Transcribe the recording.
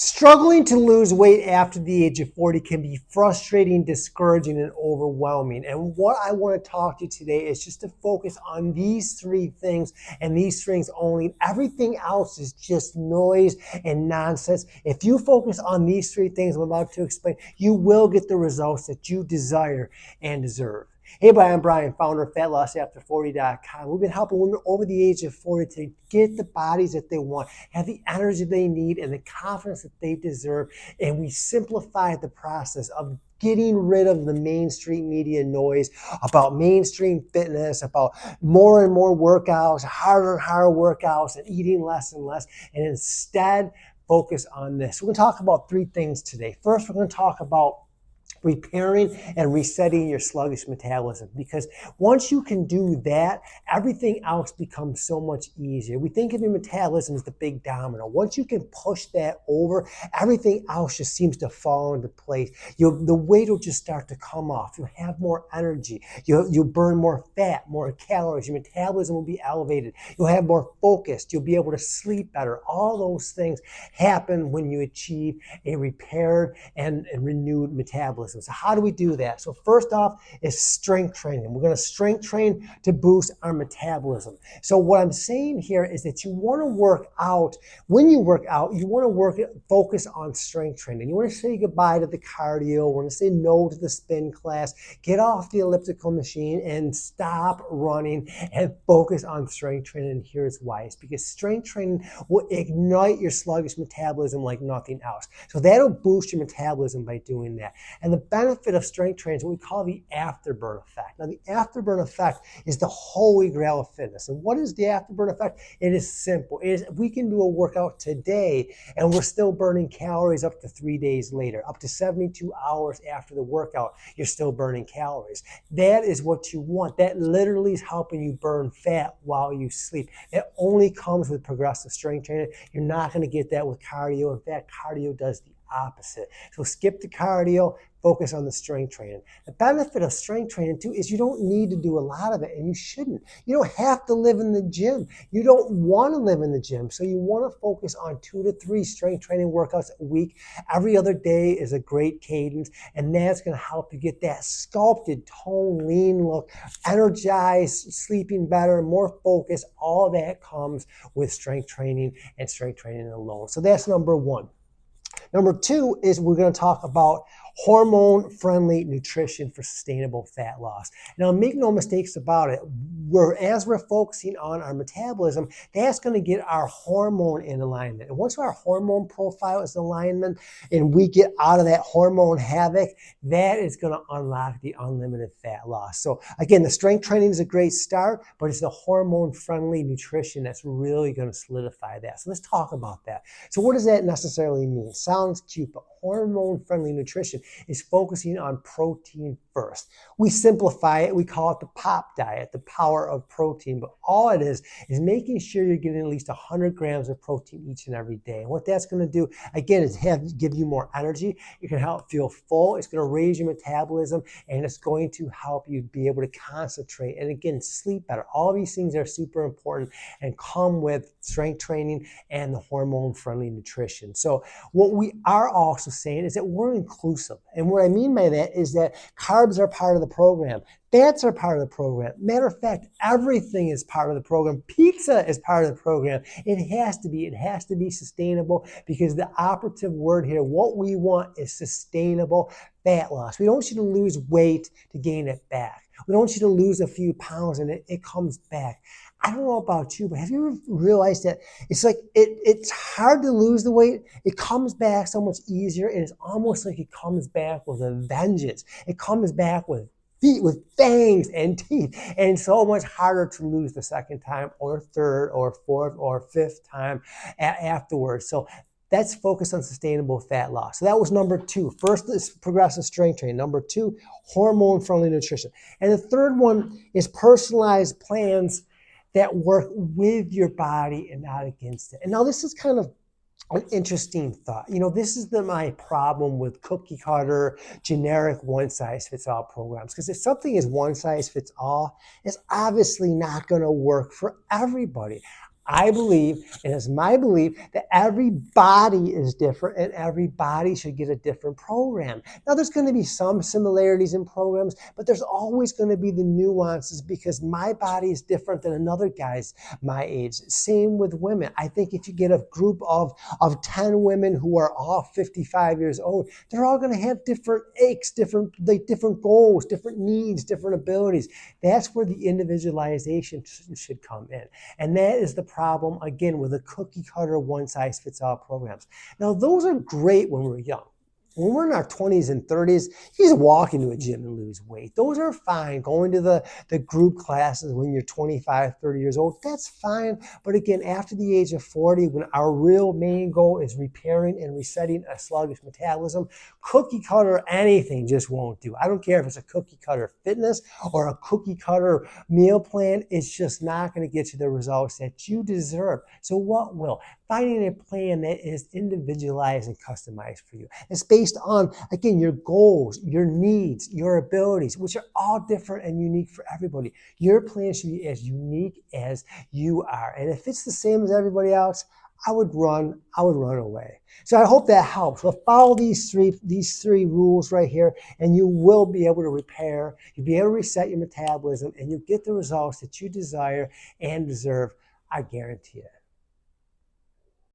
Struggling to lose weight after the age of 40 can be frustrating, discouraging, and overwhelming. And what I want to talk to you today is just to focus on these three things and these things only. Everything else is just noise and nonsense. If you focus on these three things I'm about to explain, you will get the results that you desire and deserve. Hey, I'm Brian, founder of FatLossAfter40.com. We've been helping women over the age of 40 to get the bodies that they want, have the energy they need, and the confidence that they deserve. And we simplify the process of getting rid of the mainstream media noise about mainstream fitness, about more and more workouts, harder and harder workouts, and eating less and less, and instead focus on this. We're going to talk about three things today. First, we're going to talk about repairing and resetting your sluggish metabolism, because once you can do that, everything else becomes so much easier. We think of your metabolism as the big domino. Once you can push that over, everything else just seems to fall into place. The weight will just start to come off. You'll have more energy. You'll burn more fat, more calories. Your metabolism will be elevated. You'll have more focus. You'll be able to sleep better. All those things happen when you achieve a repaired and renewed metabolism. So how do we do that? So first off is strength training. We're going to strength train to boost our metabolism. So what I'm saying here is that you want to work out. When you work out, you want to focus on strength training. You want to say goodbye to the cardio. You want to say no to the spin class. Get off the elliptical machine and stop running and focus on strength training. And here's why. It's because strength training will ignite your sluggish metabolism like nothing else. So that'll boost your metabolism by doing that. And the benefit of strength training is what we call the afterburn effect. Now, the afterburn effect is the holy grail of fitness. And what is the afterburn effect? It is simple. It is, we can do a workout today and we're still burning calories up to 3 days later. Up to 72 hours after the workout, you're still burning calories. That is what you want. That literally is helping you burn fat while you sleep. It only comes with progressive strength training. You're not going to get that with cardio. In fact, cardio does the opposite. So skip the cardio, focus on the strength training. The benefit of strength training too is you don't need to do a lot of it, and you shouldn't. You don't have to live in the gym. You don't want to live in the gym. So you want to focus on 2 to 3 strength training workouts a week. Every other day is a great cadence, and that's going to help you get that sculpted, toned, lean look, energized, sleeping better, more focus. All that comes with strength training and strength training alone. So that's number one. Number two is we're going to talk about hormone-friendly nutrition for sustainable fat loss. Now, make no mistakes about it. As we're focusing on our metabolism, that's going to get our hormone in alignment. And once our hormone profile is in alignment and we get out of that hormone havoc, that is going to unlock the unlimited fat loss. So again, the strength training is a great start, but it's the hormone-friendly nutrition that's really going to solidify that. So let's talk about that. So what does that necessarily mean? Sounds cute, but hormone-friendly nutrition is focusing on protein first. We simplify it. We call it the POP diet, the power of protein. But all it is making sure you're getting at least 100 grams of protein each and every day. And what that's going to do, again, is give you more energy. It can help feel full. It's going to raise your metabolism, and it's going to help you be able to concentrate and, again, sleep better. All these things are super important and come with strength training and the hormone-friendly nutrition. So what we are also saying is that we're inclusive. And what I mean by that is that carbs are part of the program. Fats are part of the program. Matter of fact, everything is part of the program. Pizza is part of the program. It has to be. It has to be sustainable, because the operative word here, what we want is sustainable fat loss. We don't want you to lose weight to gain it back. We don't want you to lose a few pounds and it comes back. I don't know about you, but have you ever realized that it's like it's hard to lose the weight? It comes back so much easier, and it's almost like it comes back with a vengeance. It comes back with feet, with fangs and teeth, and it's so much harder to lose the second time or third or fourth or fifth time afterwards. So let's focus on sustainable fat loss. So that was number two. First is progressive strength training. Number two, hormone-friendly nutrition. And the third one is personalized plans that work with your body and not against it. And now this is kind of an interesting thought. You know, this is my problem with cookie cutter, generic one-size-fits-all programs. Because if something is one-size-fits-all, it's obviously not going to work for everybody. I believe, and it's my belief, that every body is different and every body should get a different program. Now, there's going to be some similarities in programs, but there's always going to be the nuances because my body is different than another guy's my age. Same with women. I think if you get a group of 10 women who are all 55 years old, they're all going to have different aches, different goals, different needs, different abilities. That's where the individualization should come in. And that is the problem, again, with the cookie cutter one-size-fits-all programs. Now, those are great when we're young. When we're in our 20s and 30s, you just walk into a gym and lose weight. Those are fine. Going to the group classes when you're 25, 30 years old, that's fine. But again, after the age of 40, when our real main goal is repairing and resetting a sluggish metabolism, cookie cutter anything just won't do. I don't care if it's a cookie cutter fitness or a cookie cutter meal plan. It's just not going to get you the results that you deserve. So what will? Finding a plan that is individualized and customized for you. It's based on, again, your goals, your needs, your abilities, which are all different and unique for everybody. Your plan should be as unique as you are. And if it's the same as everybody else, I would run away. So I hope that helps. Well, follow these three rules right here, and you will be able to repair, you'll be able to reset your metabolism, and you'll get the results that you desire and deserve. I guarantee it.